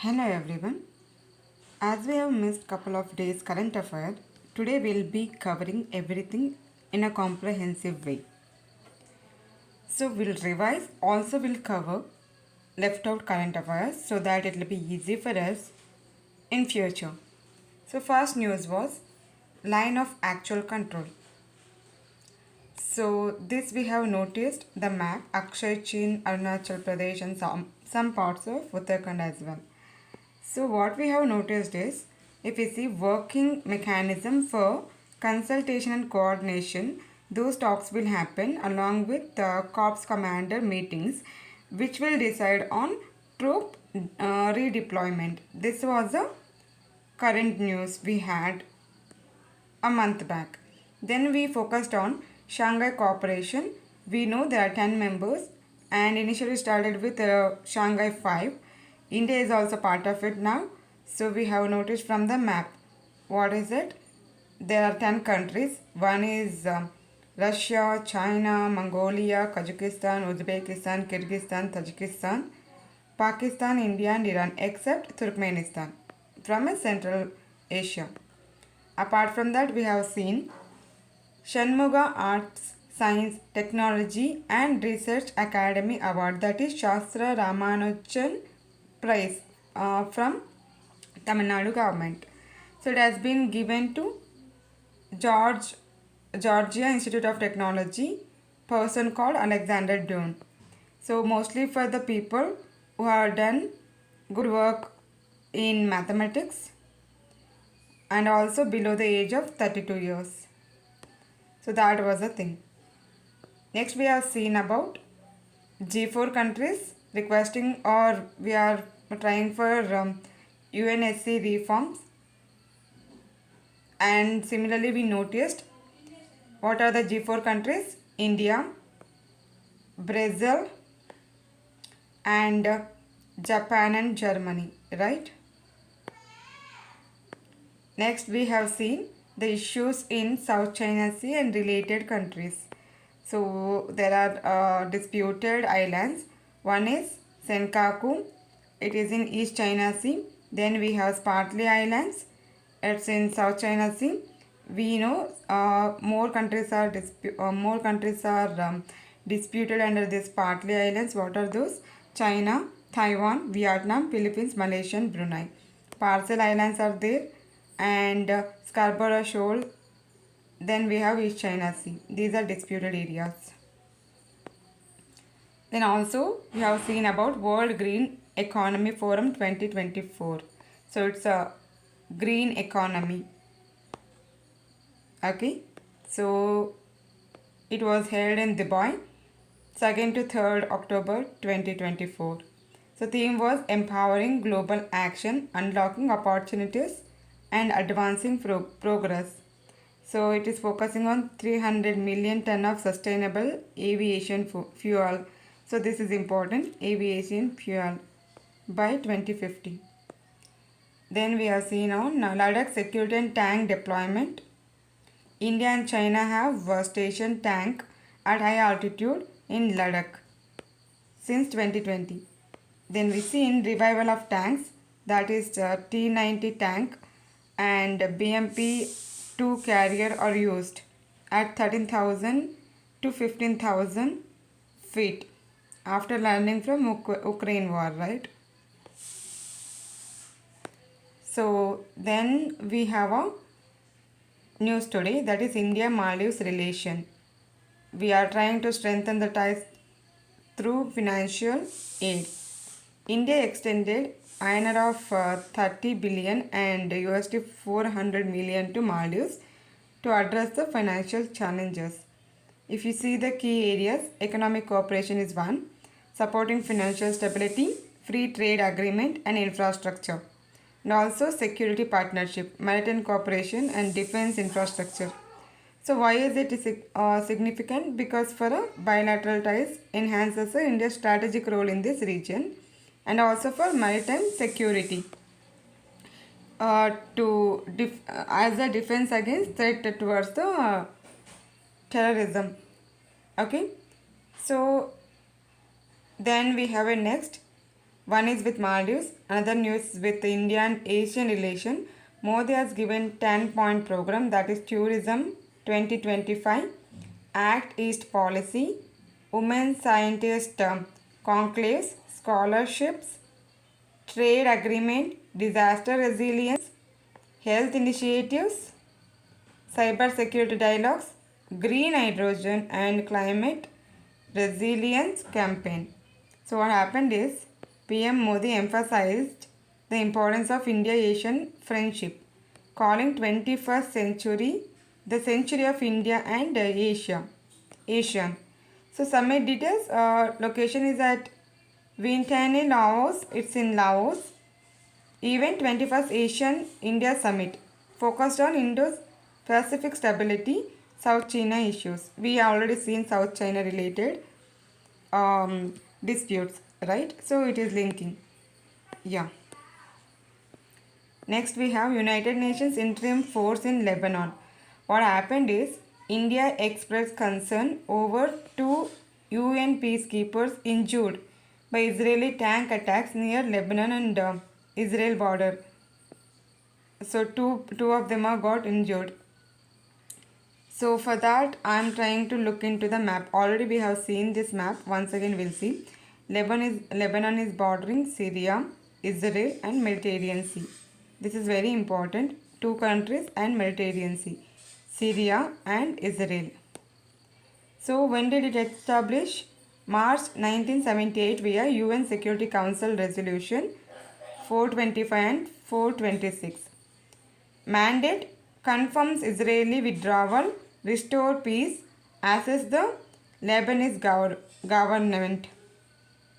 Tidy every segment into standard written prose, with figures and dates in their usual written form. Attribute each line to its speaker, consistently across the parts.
Speaker 1: Hello everyone. As we have missed couple of days current affair, today we'll be covering everything in a comprehensive way. So we'll revise, also we'll cover left out current affairs so that it will be easy for us in future. So first news was line of actual control. So this we have noticed the map Akshay Chin, Arunachal Pradesh and some parts of Uttarakhand as well. So what we have noticed is, if we see working mechanism for consultation and coordination, those talks will happen along with the corps commander meetings, which will decide on troop redeployment. This was a current news we had a month back. Then we focused on Shanghai Cooperation. We know there are 10 members and initially started with Shanghai 5. India is also part of it now. So we have noticed from the map. What is it? There are 10 countries. One is Russia, China, Mongolia, Kazakhstan, Uzbekistan, Kyrgyzstan, Tajikistan, Pakistan, India and Iran except Turkmenistan from a Central Asia. Apart from that, we have seen Shanmuga Arts, Science, Technology and Research Academy Award, that is Shastra Ramanujan Prize from Tamil Nadu government. So it has been given to Georgia Institute of Technology, person called Alexander Dune. So mostly for the people who have done good work in mathematics and also below the age of 32 years. So that was the thing. Next we have seen about G4 countries requesting, or we are trying for UNSC reforms. And similarly we noticed what are the G4 countries: India, Brazil and Japan and Germany, right? Next we have seen the issues in South China Sea and related countries. So there are disputed islands. One is Senkaku, it is in East China Sea. Then we have Spratly Islands, it's in South China Sea. We know more countries are disputed under this Spratly Islands. What are those? China, Taiwan, Vietnam, Philippines, Malaysia and Brunei. Parcel Islands are there and Scarborough Shoal. Then we have East China Sea. These are disputed areas. Then also we have seen about World Green Economy Forum 2024. So it's a green economy. Okay. So it was held in Dubai 2nd to 3rd October 2024. So theme was empowering global action, unlocking opportunities and advancing progress. So it is focusing on 300 million ton of sustainable aviation fuel. So this is important, aviation fuel by 2050. Then we have seen on Ladakh security and tank deployment. India and China have stationed tank at high altitude in Ladakh since 2020. Then we see in revival of tanks, that is T-90 tank and BMP-2 carrier are used at 13,000 to 15,000 feet after landing from Ukraine war, right? So then we have a news today, that is India-Maldives relation. We are trying to strengthen the ties through financial aid. India extended INR of 30 billion and USD 400 million to Maldives to address the financial challenges. If you see the key areas, economic cooperation is one, supporting financial stability, free trade agreement and infrastructure, and also security partnership, maritime cooperation and defense infrastructure. So why is it significant? Because for a bilateral ties enhances India's strategic role in this region and also for maritime security as a defense against threat towards the terrorism. Okay, so then we have a next One is with Maldives, another news with India and Asian relation. Modi has given 10-point program, that is Tourism 2025, Act East Policy, Women Scientist Conclaves, Scholarships, Trade Agreement, Disaster Resilience, Health Initiatives, Cyber Security Dialogues, Green Hydrogen and Climate Resilience Campaign. So what happened is PM Modi emphasized the importance of India-Asian friendship, calling 21st century the century of India and Asian. So summit details, location is at Vientiane, Laos. It's in Laos. Event 21st Asian India Summit focused on Indo-Pacific stability, South China issues. We have already seen South China related disputes, right? So it is linking. Yeah. Next we have United Nations interim force in Lebanon. What happened is India expressed concern over 2 UN peacekeepers injured by Israeli tank attacks near Lebanon and Israel border. So two of them are got injured. So for that I am trying to look into the map. Already we have seen this map. Once again we'll see. Lebanon is bordering Syria, Israel and Mediterranean Sea. This is very important. Two countries and Mediterranean Sea. Syria and Israel. So when did it establish? March 1978 via UN Security Council Resolution 425 and 426. Mandate: confirms Israeli withdrawal, restore peace, assess the Lebanese government.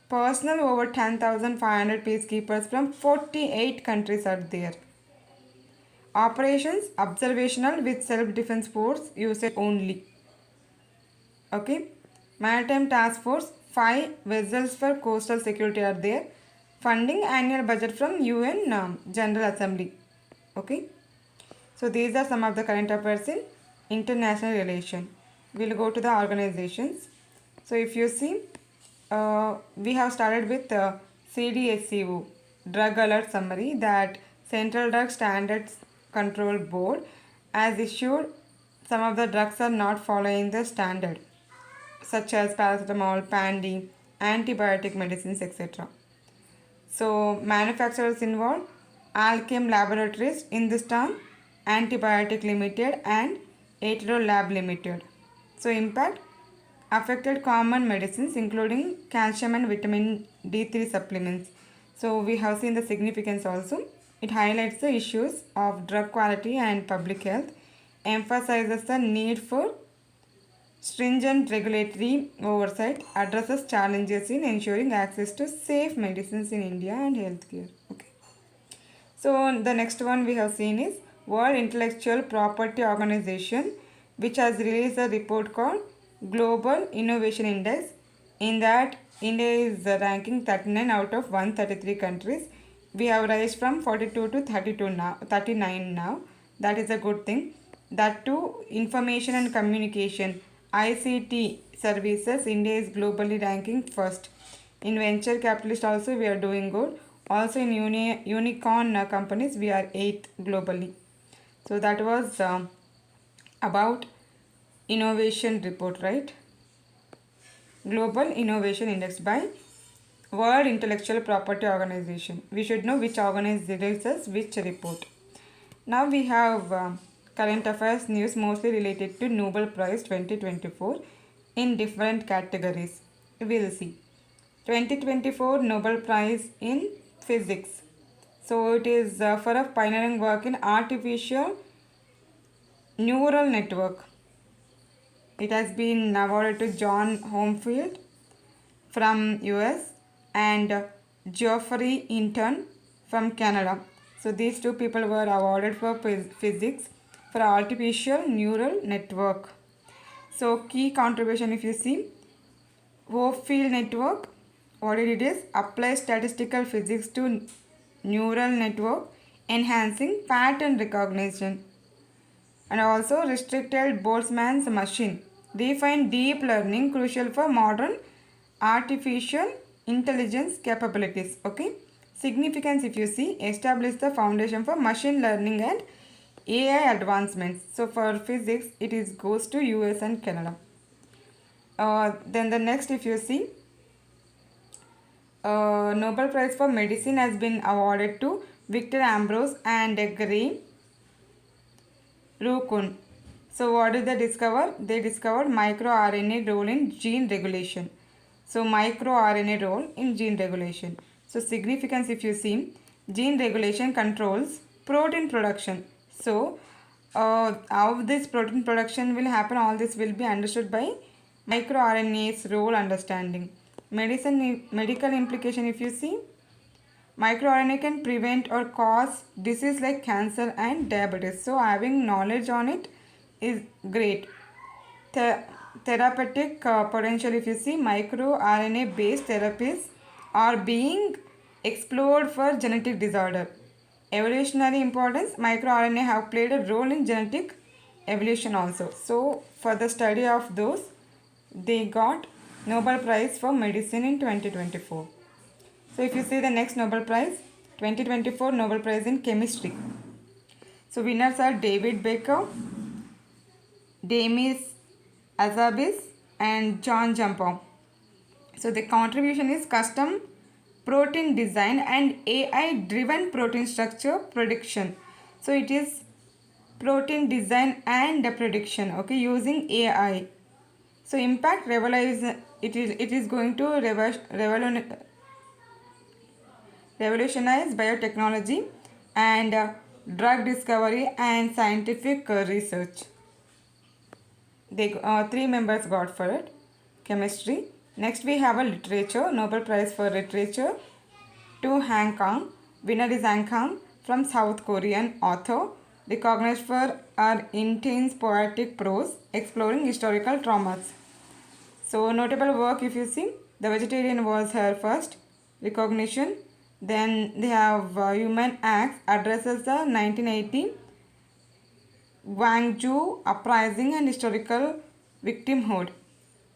Speaker 1: Personnel over 10,500 peacekeepers from 48 countries are there. Operations: observational with self-defense force usage only. Okay. Maritime Task Force, 5 vessels for coastal security are there. Funding: annual budget from UN General Assembly. Okay. So these are some of the current affairs in international relation. We'll go to the organizations. So if you see, we have started with CDSCO, Drug Alert Summary, that Central Drug Standards Control Board has issued some of the drugs are not following the standard, such as paracetamol, Pandi, antibiotic medicines, etc. So manufacturers involved: Alchem Laboratories, Hindustan Antibiotic Limited and Atero Lab Limited. So impact: affected common medicines including calcium and vitamin D3 supplements. So we have seen the significance also. It highlights the issues of drug quality and public health, emphasizes the need for stringent regulatory oversight, addresses challenges in ensuring access to safe medicines in India and healthcare. Okay. So the next one we have seen is World Intellectual Property Organization, which has released a report called Global Innovation Index. In that, India is ranking 39 out of 133 countries. We have raised from 42 to 39 now. That is a good thing. That too, information and communication, ICT services, India is globally ranking first. In venture capitalist also we are doing good. Also in unicorn companies we are 8th globally. So that was about innovation report, right? Global Innovation Index by World Intellectual Property Organization. We should know which organization releases which report. Now we have current affairs news mostly related to Nobel Prize 2024 in different categories. We will see. 2024 Nobel Prize in Physics. So it is for a pioneering work in artificial neural network. It has been awarded to John Homefield from US and Geoffrey Hinton from Canada. So these two people were awarded for physics for artificial neural network. So key contribution, if you see, Hopefield network, what it is, apply statistical physics to neural network, enhancing pattern recognition. And also restricted Boltzmann's machine, define deep learning crucial for modern artificial intelligence capabilities. Okay. Significance, if you see, establish the foundation for machine learning and AI advancements. So for physics, it is goes to US and Canada. Then the next, if you see, Nobel Prize for Medicine has been awarded to Victor Ambrose and Gray Rukun. So what did they discover? They discovered microRNA role in gene regulation. So microRNA role in gene regulation. So significance, if you see, gene regulation controls protein production. So how this protein production will happen, all this will be understood by microRNA's role understanding. Medical implication, if you see, microRNA can prevent or cause disease like cancer and diabetes. So having knowledge on it is great. Therapeutic potential, if you see, microRNA based therapies are being explored for genetic disorder. Evolutionary importance, microRNA have played a role in genetic evolution also. So for the study of those, they got Nobel Prize for Medicine in 2024. So if you see the next Nobel Prize, 2024 Nobel Prize in Chemistry. So winners are David Baker, Demis Hassabis and John Jumper. So the contribution is custom protein design and AI driven protein structure prediction. So it is protein design and prediction, okay, using AI. So impact revolutionize, it is going to revolutionize biotechnology and drug discovery and scientific research. They 3 members got for it. Chemistry. Next we have a literature, Nobel Prize for Literature to Han Kang. Winner is Han Kang from South Korean author, recognized for her intense poetic prose exploring historical traumas. So notable work, if you see, The Vegetarian was her first recognition. Then they have Human Acts addresses the 1980 Gwangju uprising and historical victimhood.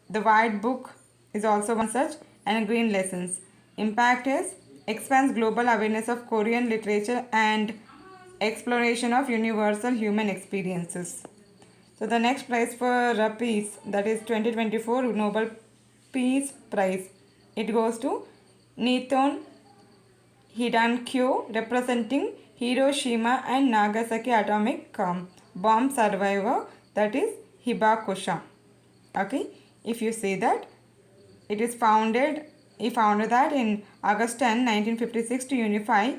Speaker 1: The White Book is also one such, and Green Lessons. Impact is expands global awareness of Korean literature and exploration of universal human experiences. So the next prize for peace, that is 2024 Nobel Peace Prize. It goes to Nihon Hidankyo, representing Hiroshima and Nagasaki atomic bomb survivor, that is Hibakusha. Okay, if you see that, it is founded, he founded that in August 10, 1956 to unify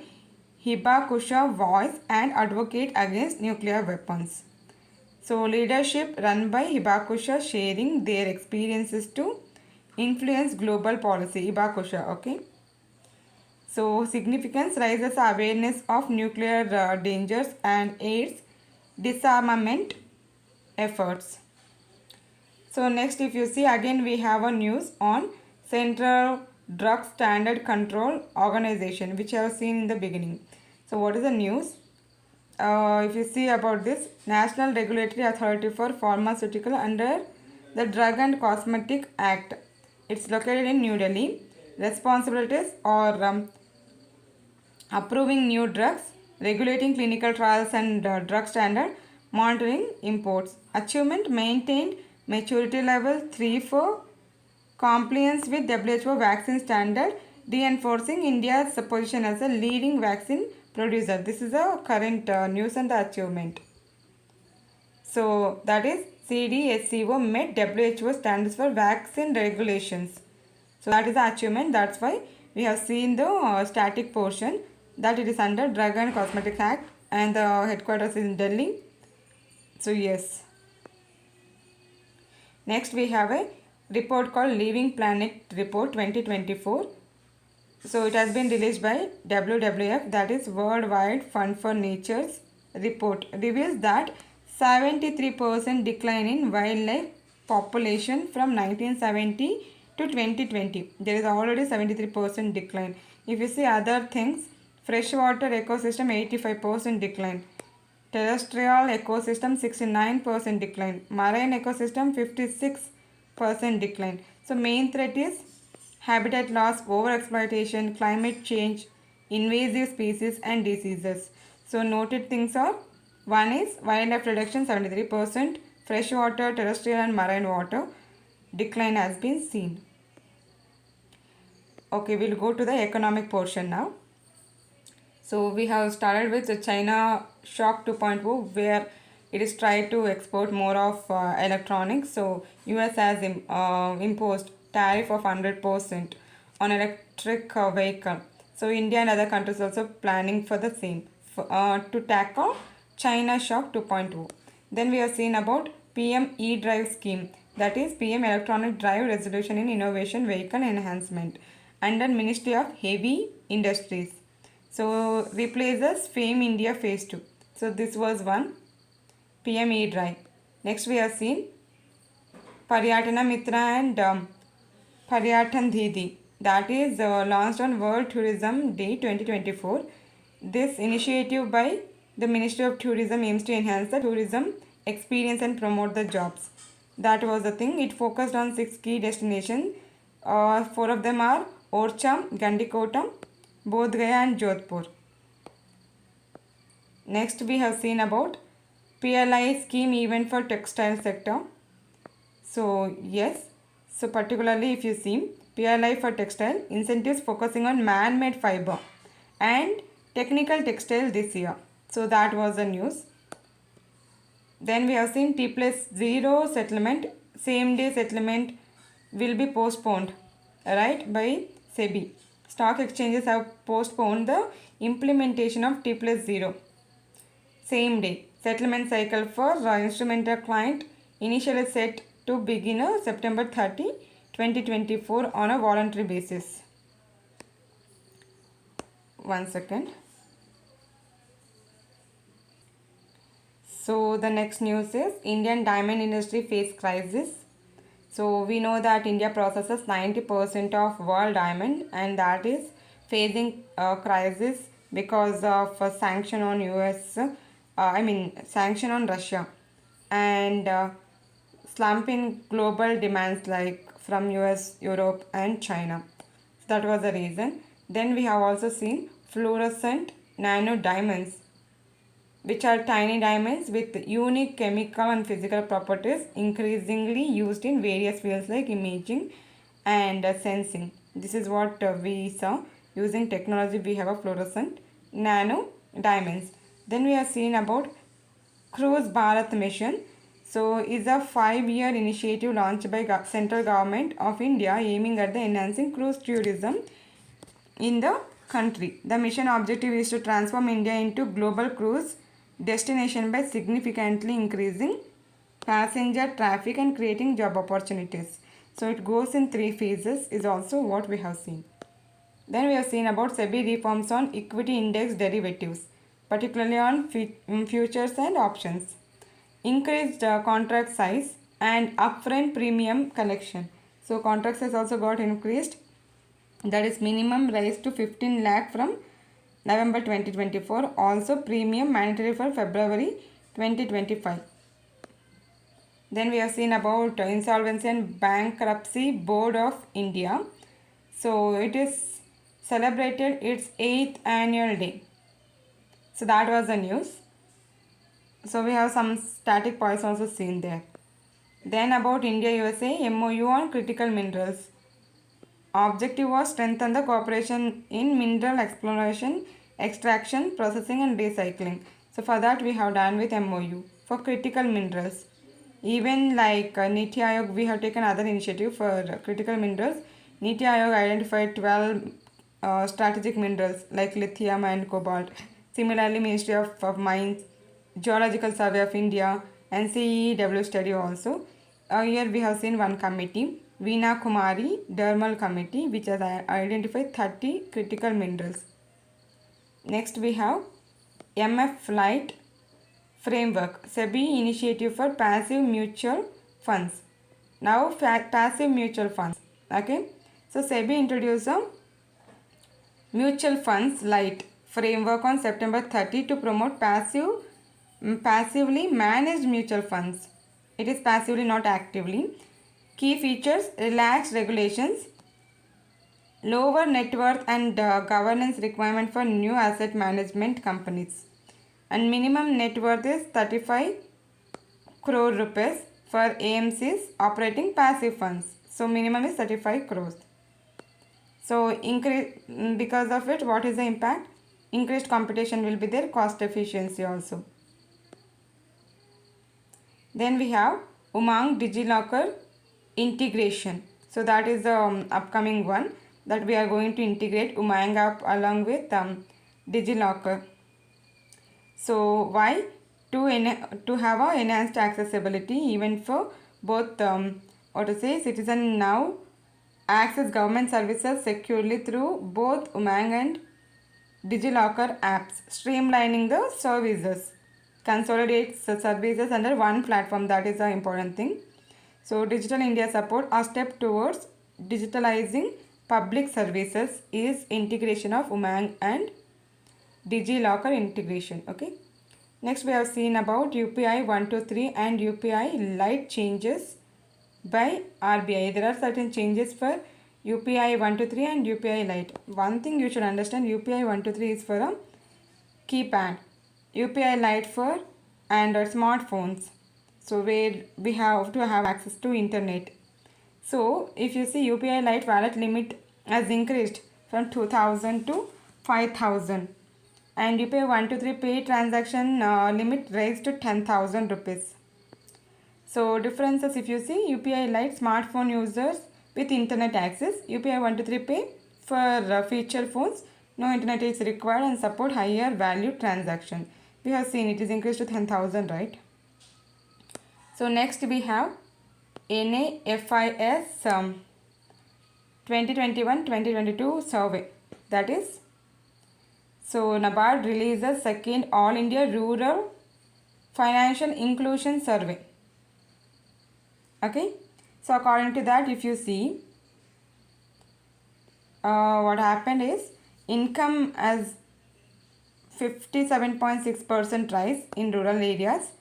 Speaker 1: Hibakusha voice and advocate against nuclear weapons. So leadership run by Hibakusha, sharing their experiences to influence global policy. Hibakusha, okay. So significance raises awareness of nuclear dangers and aids disarmament efforts. So next, if you see, again we have a news on Central Drug Standard Control Organization, which I have seen in the beginning. So what is the news? If you see about this, National Regulatory Authority for Pharmaceutical under the Drug and Cosmetic Act. It's located in New Delhi. Responsibilities are approving new drugs, regulating clinical trials and drug standard, monitoring imports. Achievement: maintained maturity level 3 for compliance with WHO vaccine standard, reinforcing India's position as a leading vaccine producer. This is a current news and the achievement. So that is CDSCO met WHO standards for vaccine regulations. So that is the achievement. That's why we have seen the static portion, that it is under Drug and Cosmetic Act and the headquarters is in Delhi. So yes. Next we have a report called Living Planet Report 2024. So it has been released by WWF, that is Worldwide Fund for Nature's report, reveals that 73% decline in wildlife population from 1970 to 2020. There is already 73% decline. If you see other things, freshwater ecosystem 85% decline, terrestrial ecosystem 69% decline, marine ecosystem 56% decline. So main threat is habitat loss, overexploitation, climate change, invasive species and diseases. So noted things are, one is wildlife reduction 73%, freshwater, terrestrial and marine water decline has been seen. Okay, we'll go to the economic portion now. So we have started with the China Shock 2.0 where it is tried to export more of electronics. So US has imposed tariff of 100% on electric vehicle. So India and other countries also planning for the same to tackle China Shock 2.0. Then we have seen about PM E-Drive scheme, that is PM Electronic Drive Resolution in Innovation Vehicle Enhancement under Ministry of Heavy Industries. So replaces FAME India Phase 2. So this was one PM E-Drive. Next we have seen Paryatana Mitra and Paryatan Didi, that is launched on World Tourism Day 2024. This initiative by the Ministry of Tourism aims to enhance the tourism experience and promote the jobs. That was the thing. It focused on 6 key destinations. 4 of them are Orcham, Gandikota, Bodh Gaya and Jodhpur. Next we have seen about PLI scheme event for textile sector. So yes, so particularly if you see PLI for textile incentives focusing on man-made fiber and technical textile this year. So that was the news. Then we have seen T+0 settlement, same day settlement will be postponed, right, by SEBI. Stock exchanges have postponed the implementation of T+0 same day settlement cycle for instrumental client, initially set to begin September 30, 2024 on a voluntary basis. One second. So the next news is Indian diamond industry face crisis. So we know that India processes 90% of world diamond and that is facing a crisis because of a sanction on sanction on Russia and slump in global demands like from US, Europe and China. So that was the reason. Then we have also seen fluorescent nano diamonds, which are tiny diamonds with unique chemical and physical properties increasingly used in various fields like imaging and sensing. This is what we saw. Using technology we have a fluorescent nano diamonds. Then we have seen about Cruise Bharat mission. So is a 5-year initiative launched by central government of India aiming at the enhancing cruise tourism in the country. The mission objective is to transform India into global cruise destination by significantly increasing passenger traffic and creating job opportunities. So it goes in 3 phases is also what we have seen. Then we have seen about SEBI reforms on equity index derivatives, particularly on futures and options. Increased contract size and upfront premium collection. So contract size also got increased, that is minimum rise to 15 lakh from November 2024, also premium mandatory for February 2025. Then we have seen about Insolvency and Bankruptcy Board of India. So it is celebrated its 8th annual day. So that was the news. So we have some static points also seen there. Then about India USA MOU on critical minerals. Objective was strengthen the cooperation in mineral exploration, extraction, processing and recycling. So for that we have done with MOU for critical minerals. Even like Niti Aayog, we have taken other initiative for critical minerals. Niti Aayog identified 12 strategic minerals like lithium and cobalt. Similarly, Ministry of Mines, Geological Survey of India and CEW study also. Here we have seen one committee, Veena Kumari Dermal Committee, which has identified 30 critical minerals. Next we have MF Flight Framework, SEBI initiative for passive mutual funds. Now passive mutual funds. Okay. So SEBI introduced a mutual funds light framework on September 30 to promote passively managed mutual funds. It is passively, not actively. Key features: relaxed regulations, lower net worth and governance requirement for new asset management companies, and minimum net worth is 35 crore rupees for AMCs operating passive funds. So minimum is 35 crores. So increase, because of it, what is the impact? Increased competition will be there, cost efficiency also. Then we have Umang DigiLocker integration. So that is the upcoming one, that we are going to integrate Umang app along with DigiLocker. So why? To have a enhanced accessibility even for both citizen now access government services securely through both Umang and DigiLocker apps, streamlining the services, consolidates the services under one platform. That is the important thing. So Digital India support, a step towards digitalizing public services is integration of Umang and DigiLocker integration. Okay. Next we have seen about UPI 123 and UPI Lite changes by RBI. There are certain changes for UPI 123 and UPI Lite. One thing you should understand, UPI 123 is for a keypad, UPI Lite for Android smartphones, so where we have to have access to internet. So if you see, UPI Lite wallet limit has increased from 2000 to 5000, and UPI 123 pay transaction limit raised to 10,000 rupees. So differences, if you see, UPI Lite smartphone users with internet access, UPI 123 pay for feature phones, no internet is required and support higher value transaction. We have seen it is increased to 10,000, right? So next we have NAFIS 2021-2022 survey. That is, so NABARD releases second All India Rural Financial Inclusion Survey. Okay, so according to that, if you see, what happened is income as 57.6% rise in rural areas,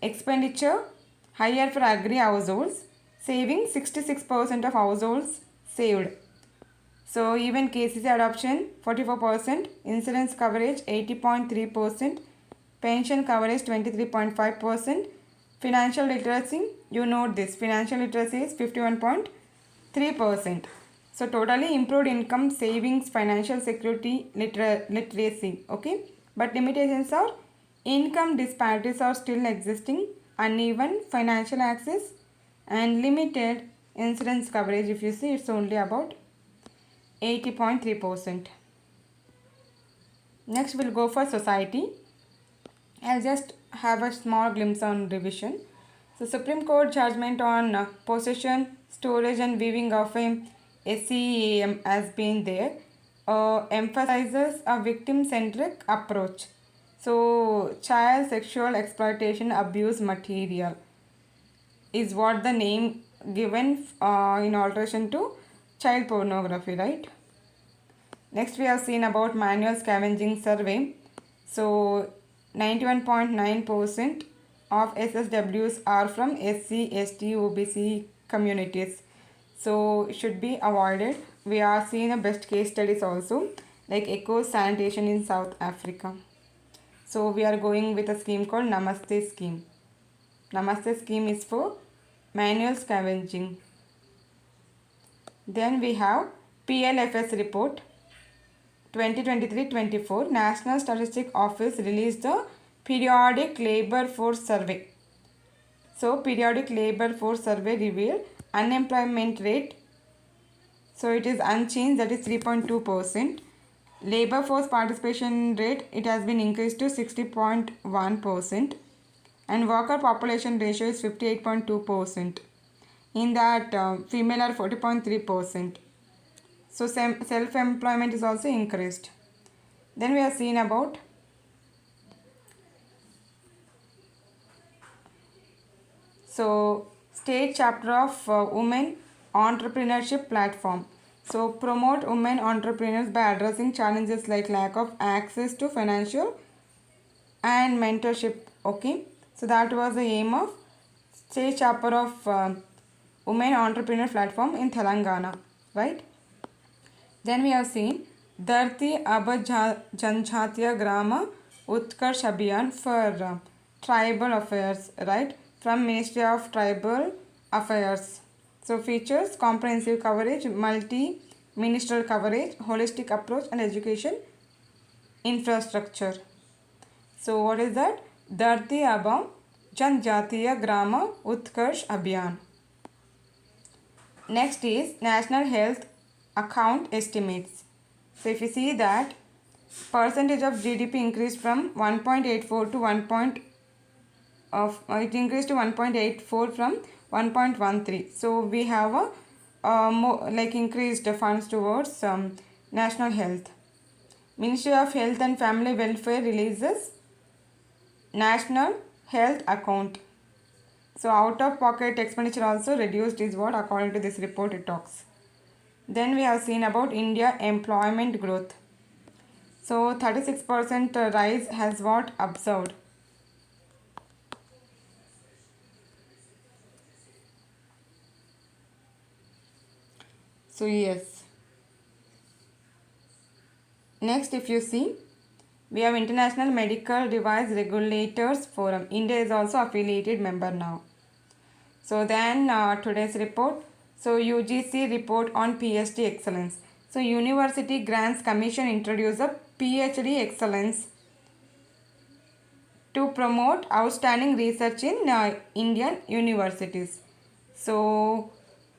Speaker 1: expenditure higher for agri households, saving 66% of households saved. So even KCC adoption 44%, insurance coverage 80.3%, pension coverage 23.5%, financial literacy, you note this, financial literacy is 51.3%. So totally improved income, savings, financial security, literacy. Okay, but limitations are income disparities are still existing, uneven financial access, and limited insurance coverage. If you see, it's only about 80.3%. Next we'll go for society. I'll just have a small glimpse on revision. So Supreme Court judgment on possession, storage and viewing of a SCEAM has been there, emphasizes a victim-centric approach. So child sexual exploitation abuse material is what the name given in alteration to child pornography, right? Next we have seen about manual scavenging survey. So 91.9% of SSWs are from SC, ST, OBC communities. So should be avoided. We are seeing a best case studies also, like eco sanitation in South Africa. So we are going with a scheme called Namaste scheme. Namaste scheme is for manual scavenging. Then we have PLFS report 2023-24. National Statistics Office released the periodic labor force survey. So periodic labor force survey revealed unemployment rate, so it is unchanged, that is 3.2%. Labor force participation rate, it has been increased to 60.1%, and worker population ratio is 58.2%. In that female are 40.3%. So self-employment is also increased. Then we have seen about state chapter of women entrepreneurship platform. So promote women entrepreneurs by addressing challenges like lack of access to financial and mentorship. Okay, so that was the aim of state chapter of women entrepreneur platform in Telangana, right? Then we have seen Dharti Abha Janjatiya Grama Utkarsh Abhiyan for tribal affairs, right, from Ministry of Tribal Affairs. So features comprehensive coverage, multi-ministerial coverage, holistic approach and education infrastructure. So what is that? Dharti Abha Janjatiya Grama Utkarsh Abhiyan. Next is National Health Account Estimates. So if you see that percentage of GDP increased from 1.84 to 1.84 from 1.13. So we have a more like increased funds towards national health. Ministry of Health and Family Welfare releases National Health Account. So out of pocket expenditure also reduced is what according to this report it talks. Then we have seen about India employment growth. So 36% rise has what observed. So yes. Next, if you see, we have International Medical Device Regulators Forum. India is also affiliated member now. So then today's report. So UGC report on PhD excellence. So University Grants Commission introduced a PhD excellence to promote outstanding research in Indian universities. So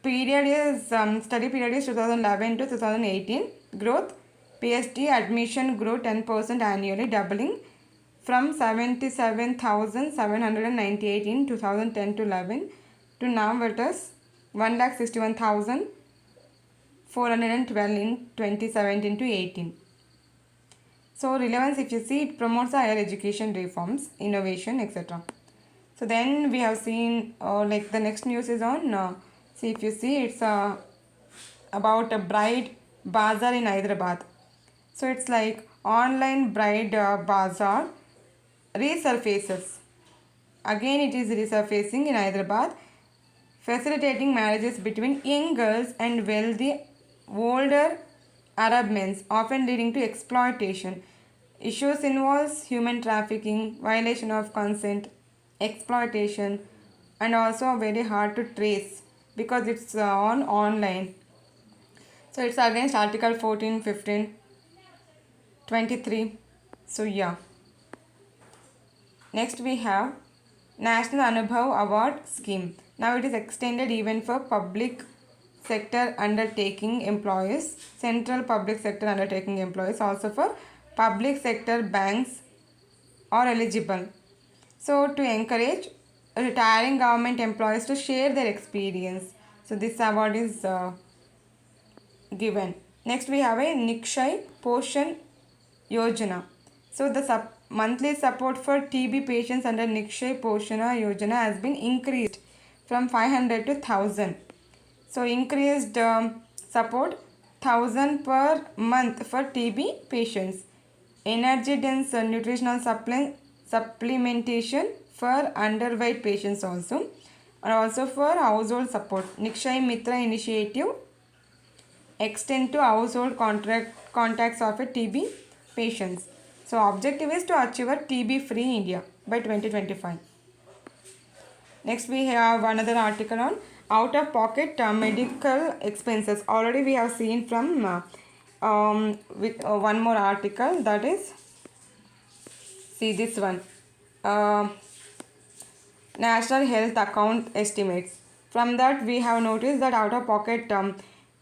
Speaker 1: period is study period is 2011 to 2018. Growth, PhD admission grew 10% annually, doubling from 77,798 in 2010 to 11 to now it is 1,61,412 in 2017 to 18. So relevance, if you see, it promotes higher education reforms, innovation, etc. So then we have seen like the next news is on see if you see it's about a bride bazaar in Hyderabad. So it's like online bride bazaar resurfaces. Again it is resurfacing in Hyderabad, facilitating marriages between young girls and wealthy older Arab men, often leading to exploitation. Issues involves human trafficking, violation of consent, exploitation, and also very hard to trace because it's on online. So it's against Article 14, 15, 23. So yeah. Next we have National Anubhav Award Scheme. Now it is extended even for public sector undertaking employees, central public sector undertaking employees, also for public sector banks are eligible. So to encourage retiring government employees to share their experience. So this award is given. Next we have a Nikshay Poshan Yojana. So the monthly support for TB patients under Nikshay Poshana Yojana has been increased from 500 to 1000. So increased support 1000 per month for TB patients. Energy dense nutritional supplementation for underweight patients also, and also for household support. Nikshay Mitra initiative extend to household contacts of a TB patients. So objective is to achieve a TB free India by 2025. Next we have another article on out of pocket medical expenses. Already we have seen from with one more article, that is see this one, National Health Account Estimates. From that we have noticed that out of pocket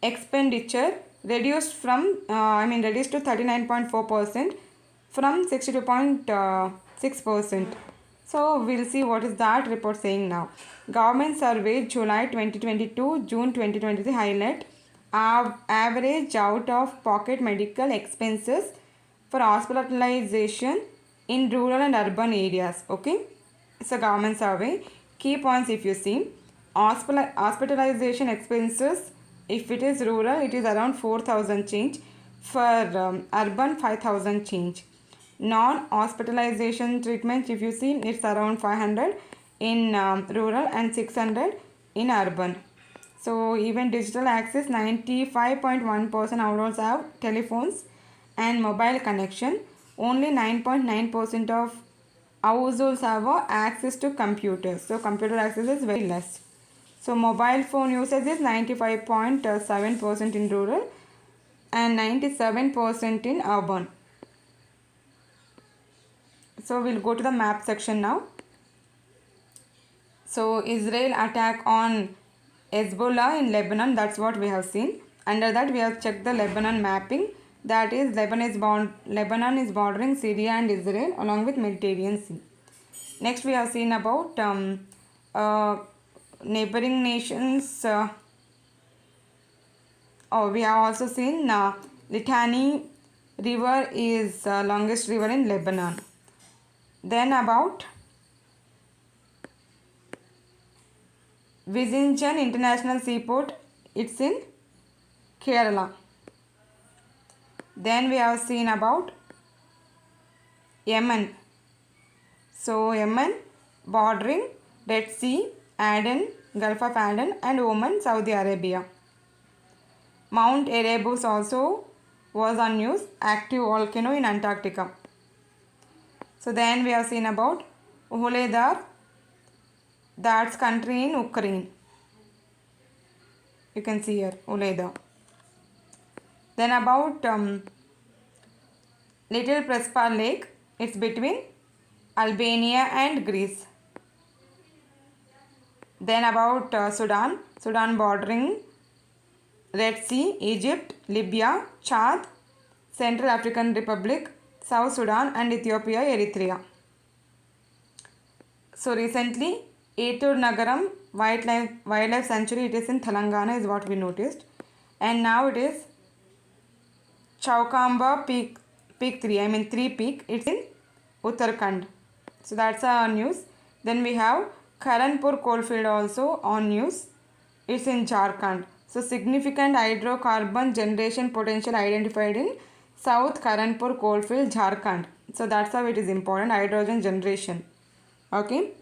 Speaker 1: expenditure reduced from reduced to 39.4% from 62.6%. So we'll see what is that report saying now. Government survey July 2022 June 2023 highlight average out of pocket medical expenses for hospitalization in rural and urban areas. Okay, it's a government survey. Key points, if you see, hospitalization expenses, if it is rural it is around 4,000 change, for urban 5,000 change. Non-hospitalization treatment, if you see, it's around 500 in rural and 600 in urban. So even digital access, 95.1% households have telephones and mobile connection. Only 9.9% of households have access to computers. So computer access is very less. So mobile phone usage is 95.7% in rural and 97% in urban. So we'll go to the map section now. So Israel attack on Hezbollah in Lebanon, that's what we have seen. Under that we have checked the Lebanon mapping. That is Lebanon is bordering Syria and Israel along with Mediterranean Sea. Next we have seen about neighboring nations. We have also seen Litani river is longest river in Lebanon. Then about Visakhapatnam International Seaport, it's in Kerala. Then we have seen about Yemen. So Yemen bordering Red Sea, Aden, Gulf of Aden and Oman, Saudi Arabia. Mount Erebus also was on news, active volcano in Antarctica. So then we have seen about Wuhledar, that's country in Ukraine. You can see here Wuhledar. Then about Little Prespa Lake, it's between Albania and Greece. Then about Sudan bordering Red Sea, Egypt, Libya, Chad, Central African Republic, South Sudan and Ethiopia, Eritrea. So recently Etur Nagaram Wildlife Sanctuary, it is in Telangana is what we noticed. And now it is Chaukamba Peak 3 peak, it's in Uttarakhand. So that's our news. Then we have Karanpur coalfield also on news, it's in Jharkhand. So significant hydrocarbon generation potential identified in South Karanpur coalfield, Jharkhand. So that's how it is important, hydrogen generation. Okay.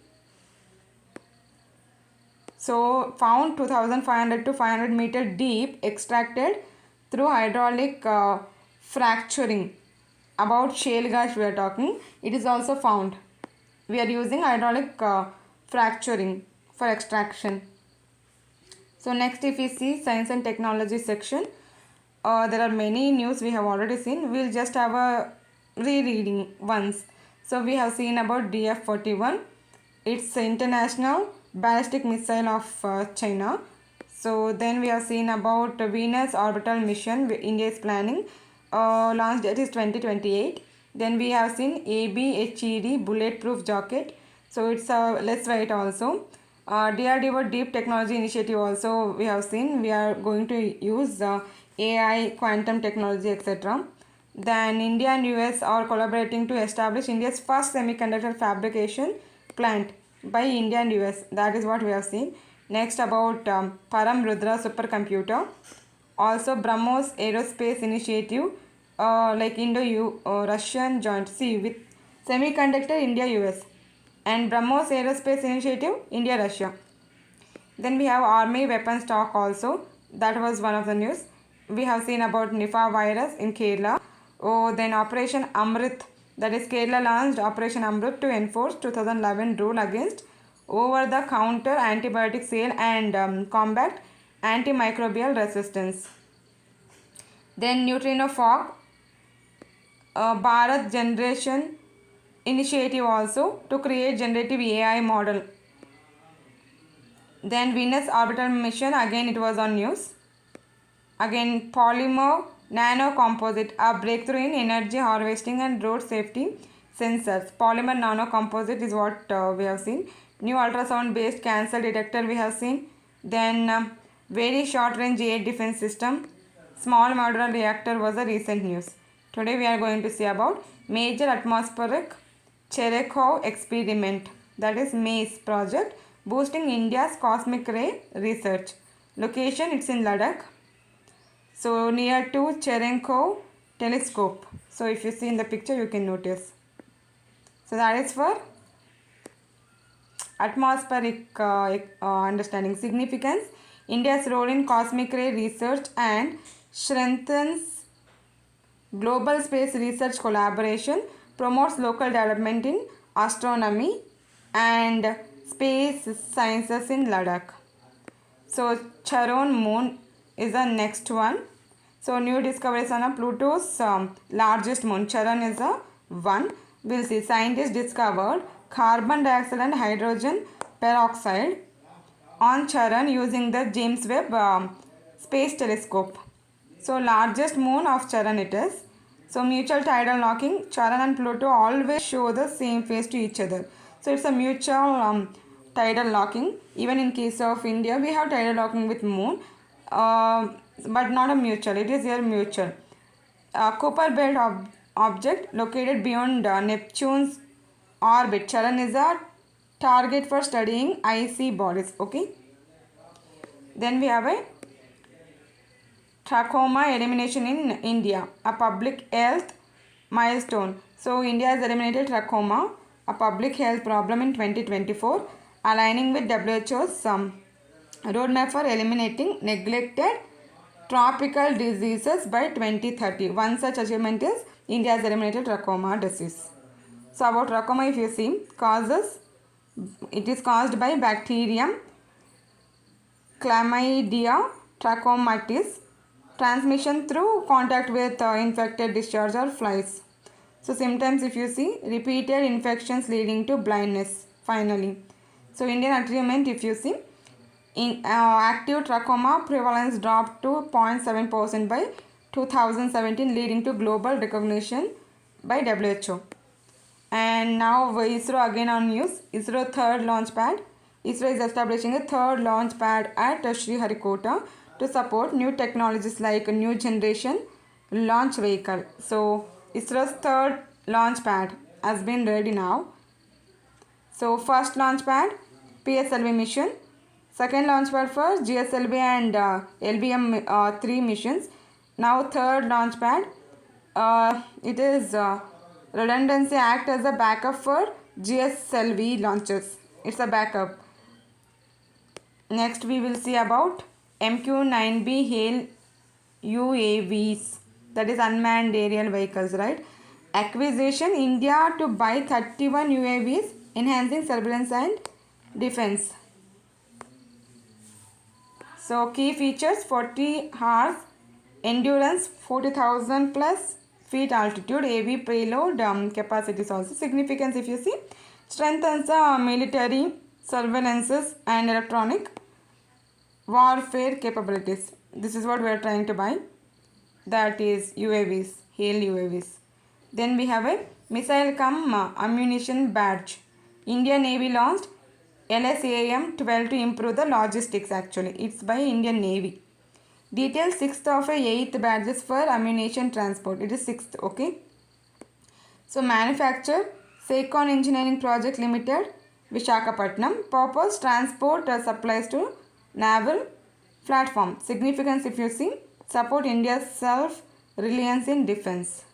Speaker 1: So found 2500 to 500 meter deep, extracted through hydraulic fracturing. About shale gas we are talking, it is also found. We are using hydraulic fracturing for extraction. So next if we see science and technology section, there are many news we have already seen. We will just have a rereading once. So we have seen about DF-41. It's international ballistic missile of China. So then we have seen about Venus orbital mission India is planning. Launch date is 2028. Then we have seen ABHED bulletproof jacket. So it's less weight also. DRDO Deep Technology Initiative also we have seen. We are going to use AI, quantum technology, etc. Then India and US are collaborating to establish India's first semiconductor fabrication plant by India and US. That is what we have seen. Next about Param Rudra supercomputer. Also BrahMos Aerospace Initiative, like Indo-Russian joint with semiconductor India-US. And BrahMos Aerospace Initiative India-Russia. Then we have army weapon stock also. That was one of the news. We have seen about Nipah virus in Kerala. Then Operation Amrit, that is Kerala launched Operation Amrit to enforce 2011 rule against over-the-counter antibiotic sale and combat antimicrobial resistance. Then neutrino fog, Bharat Generation Initiative also to create generative AI model. Then Venus orbital mission, again it was on news. Again polymer nanocomposite, a breakthrough in energy harvesting and road safety sensors. Polymer nanocomposite is what we have seen. New ultrasound based cancer detector we have seen. Then very short range air defense system. Small modular reactor was a recent news. Today we are going to see about major atmospheric Cherenkov experiment, that is MACE project, boosting India's cosmic ray research. Location, it's in Ladakh. So near to Cherenkov telescope. So if you see in the picture you can notice. So that is for atmospheric understanding. Significance, India's role in cosmic ray research and strengthens global space research collaboration, promotes local development in astronomy and space sciences in Ladakh. So Charon moon is the next one. So new discoveries on Pluto's largest moon. Charon is a one. We'll see scientists discovered carbon dioxide and hydrogen peroxide on Charon using the James Webb Space Telescope. So largest moon of Charon it is. So mutual tidal locking. Charon and Pluto always show the same face to each other. So it's a mutual tidal locking. Even in case of India, we have tidal locking with moon, but not a mutual. It is here mutual. Kuiper belt object located beyond Neptune's orbit. Charan is a target for studying icy bodies. Okay. Then we have a trachoma elimination in India, a public health milestone. So India has eliminated trachoma, a public health problem in 2024, aligning with WHO's roadmap for eliminating neglected tropical diseases by 2030. One such achievement is India has eliminated trachoma disease. So about trachoma, if you see, causes, it is caused by bacterium Chlamydia trachomatis, transmission through contact with infected discharge or flies. So symptoms, if you see, repeated infections leading to blindness finally. So Indian achievement, if you see, in active trachoma prevalence dropped to 0.7% by 2017, leading to global recognition by WHO. And now ISRO again on news. ISRO third launch pad. ISRO is establishing a third launch pad at Sriharikota to support new technologies like a new generation launch vehicle. So ISRO's third launch pad has been ready now. So first launch pad, PSLV mission. Second launch pad for GSLV and LVM 3 missions. Now third launch pad, it is redundancy act as a backup for GSLV launches. It's a backup. Next we will see about MQ-9B HALE UAVs, that is unmanned aerial vehicles, right? Acquisition, India to buy 31 UAVs, enhancing surveillance and defense. So key features: 40 hours endurance, 40,000 plus feet altitude, AV payload capacities also. Significance, if you see, strengthens military surveillances and electronic warfare capabilities. This is what we are trying to buy, that is UAVs, HALE UAVs. Then we have a missile cum ammunition badge. Indian Navy launched LSAM-12 to improve the logistics. Actually, it's by Indian Navy. Details 6th of 8th badges for ammunition transport. It is 6th. Okay. So manufacture Seikon Engineering Project Limited, Vishakhapatnam. Purpose transport supplies to naval platform. Significance, if you see, support India's self-reliance in defense.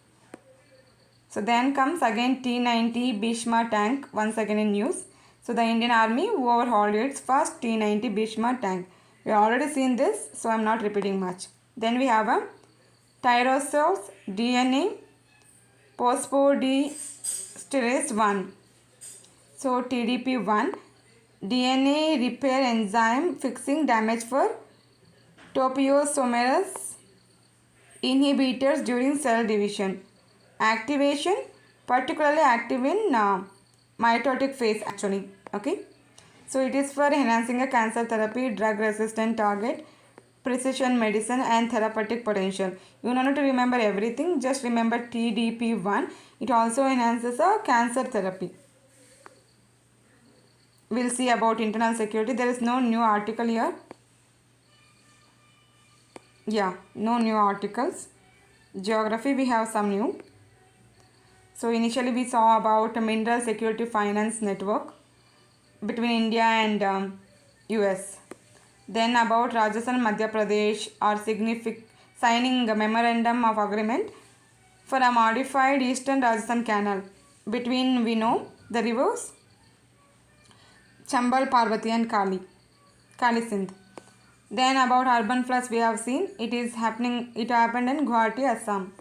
Speaker 1: So then comes again T-90 Bhishma tank, once again in news. So the Indian Army overhauled its first T-90 Bhishma tank. We have already seen this, so I am not repeating much. Then we have a Tyrosaurus DNA phosphodiesterase 1. So TDP1, DNA repair enzyme fixing damage for topoisomerase inhibitors during cell division. Activation, particularly active in mitotic phase actually. Okay. So it is for enhancing a cancer therapy, drug resistant target, precision medicine and therapeutic potential. You don't need to remember everything, just remember TDP1. It also enhances a cancer therapy. We'll see about internal security. There is no new article here. Yeah, no new articles. Geography, we have some new. So initially we saw about a mineral security finance network between India and US. Then about Rajasthan and Madhya Pradesh are signing a memorandum of agreement for a modified eastern Rajasthan canal between, we know, the rivers Chambal, Parvati and Kali Sindh. Then about urban floods we have seen, it happened in Guwahati, Assam.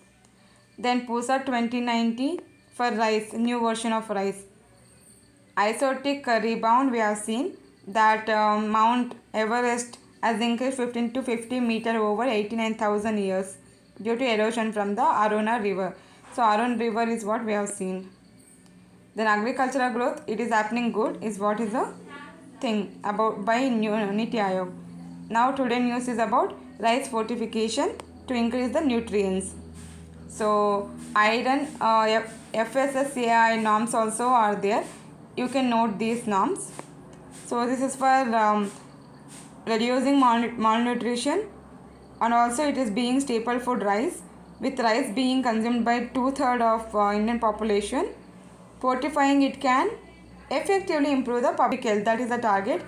Speaker 1: Then Pusa 2090 for rice, new version of rice. Isotic rebound we have seen that Mount Everest has increased 15 to 50 meter over 89,000 years due to erosion from the Aruna river. So Arun river is what we have seen. Then agricultural growth, it is happening good is what is the thing about by Niti Aayog. Now today news is about rice fortification to increase the nutrients. So iron FSSAI norms also are there. You can note these norms. So this is for reducing malnutrition, and also it is being staple food rice, with rice being consumed by 2/3 of Indian population. Fortifying it can effectively improve the public health. That is the target.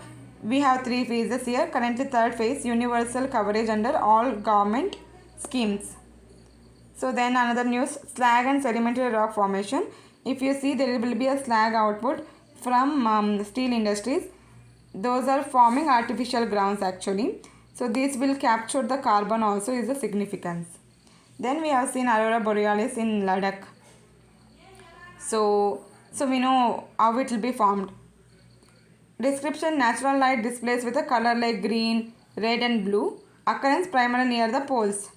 Speaker 1: We have 3 phases here. Currently third phase, universal coverage under all government schemes. So then another news, slag and sedimentary rock formation. If you see, there will be a slag output from steel industries. Those are forming artificial grounds actually. So this will capture the carbon also is the significance. Then we have seen aurora borealis in Ladakh. So we know how it will be formed. Description, natural light displays with a color like green, red and blue. Occurrence primarily near the poles.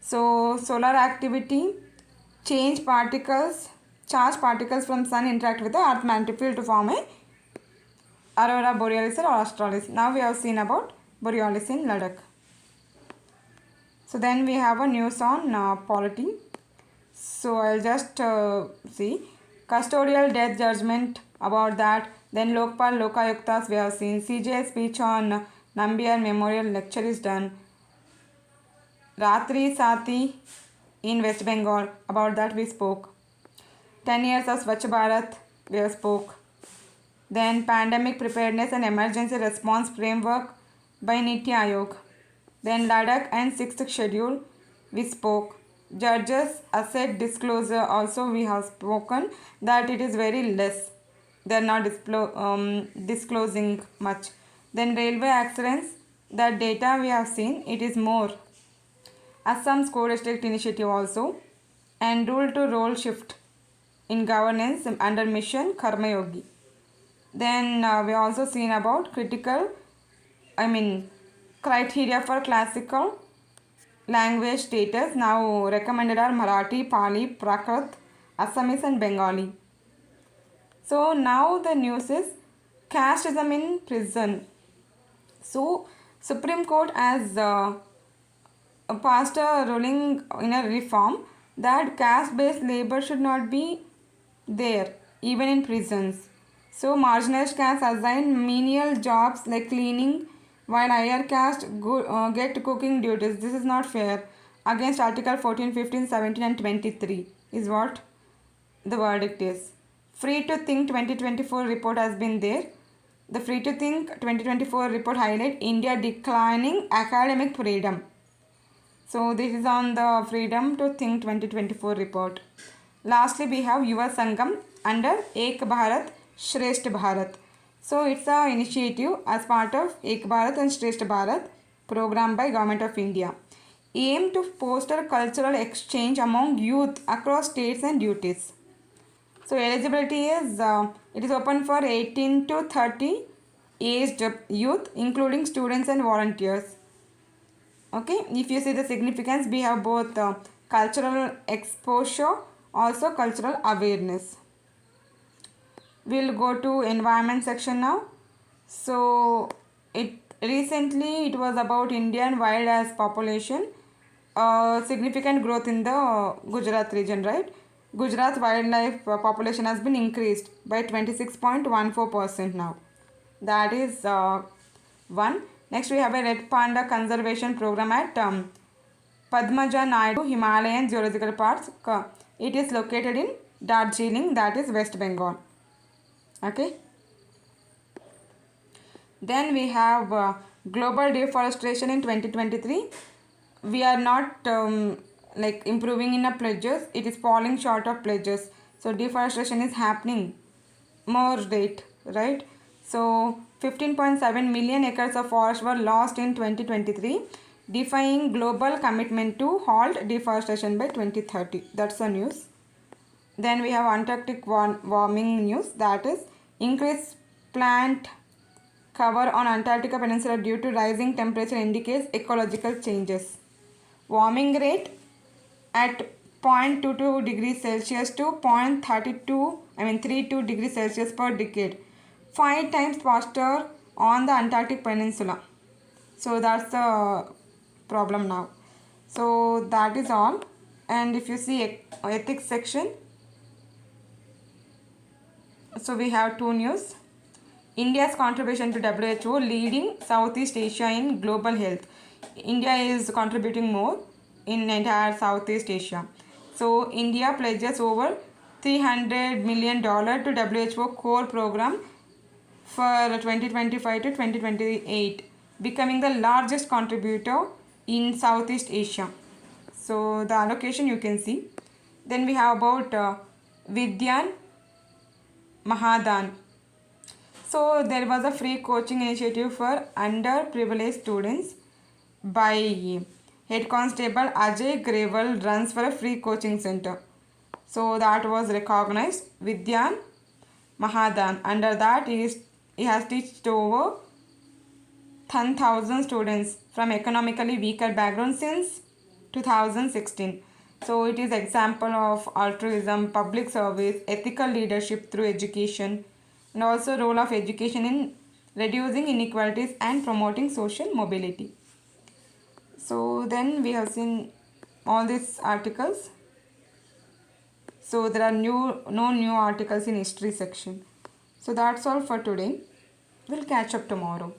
Speaker 1: So solar activity, charged particles from sun interact with the earth magnetic field to form a aurora borealis or australis. Now we have seen about borealis in Ladakh. So then we have a news on polity. So I'll just see custodial death judgment about that. Then Lokpal Lokayuktas we have seen. CJ speech on Nambiar Memorial lecture is done. Ratri Sati in West Bengal, about that we spoke. 10 years of Swachh Bharat we have spoke. Then pandemic preparedness and emergency response framework by Niti Aayog. Then Ladakh and 6th schedule we spoke. Judges asset disclosure also we have spoken that it is very less. They are not disclosing much. Then railway accidents, that data we have seen, it is more. Assam School District Initiative also, and rule to role shift in governance under mission Karma Yogi. Then we also seen about criteria for classical language status. Now recommended are Marathi, Pali, Prakrit, Assamese and Bengali. So now the news is casteism in prison. So Supreme Court has passed a ruling in a reform that caste-based labor should not be there even in prisons. So marginalized caste assign menial jobs like cleaning while higher caste get cooking duties. This is not fair. Against Article 14, 15, 17 and 23 is what the verdict is. Free to Think 2024 report has been there. The Free to Think 2024 report highlight India declining academic freedom. So this is on the Freedom to Think 2024 report. Lastly, we have Yuva Sangam under Ek Bharat Shresth Bharat. So it's an initiative as part of Ek Bharat and Shresth Bharat program by Government of India. Aim to foster cultural exchange among youth across states and duties. So eligibility is, it is open for 18 to 30 aged youth including students and volunteers. Okay, if you see the significance, we have both cultural exposure, also cultural awareness. We'll go to environment section now. So recently it was about Indian wildlife population, significant growth in the Gujarat region, right? Gujarat wildlife population has been increased by 26.14% now. That is one. Next we have a red panda conservation program at Padmaja Naidu Himalayan Zoological Park. It is located in Darjeeling, that is West Bengal. Okay. Then we have global deforestation in 2023. We are not improving in our pledges. It is falling short of pledges. So deforestation is happening more rate, right? So 15.7 million acres of forest were lost in 2023, defying global commitment to halt deforestation by 2030. That's the news. Then we have Antarctic warming news, that is increased plant cover on Antarctica Peninsula due to rising temperature indicates ecological changes. Warming rate at 0.22 degrees Celsius to 32 degrees Celsius per decade, 5 times faster on the Antarctic Peninsula. So that's the problem now. So that is all. And if you see ethics section, so we have two news. India's contribution to WHO leading Southeast Asia in global health. India is contributing more in entire Southeast Asia. So India pledges over $300 million to WHO core program for 2025 to 2028, becoming the largest contributor in Southeast Asia. So the allocation you can see. Then we have about Vidyan Mahadan. So there was a free coaching initiative for underprivileged students by Head Constable Ajay Grewal runs for a free coaching center. So that was recognized. Vidyan Mahadan. Under that he has taught over 10,000 students from economically weaker backgrounds since 2016. So it is example of altruism, public service, ethical leadership through education, and also role of education in reducing inequalities and promoting social mobility. So then we have seen all these articles. So there are no new articles in history section. So that's all for today. We'll catch up tomorrow.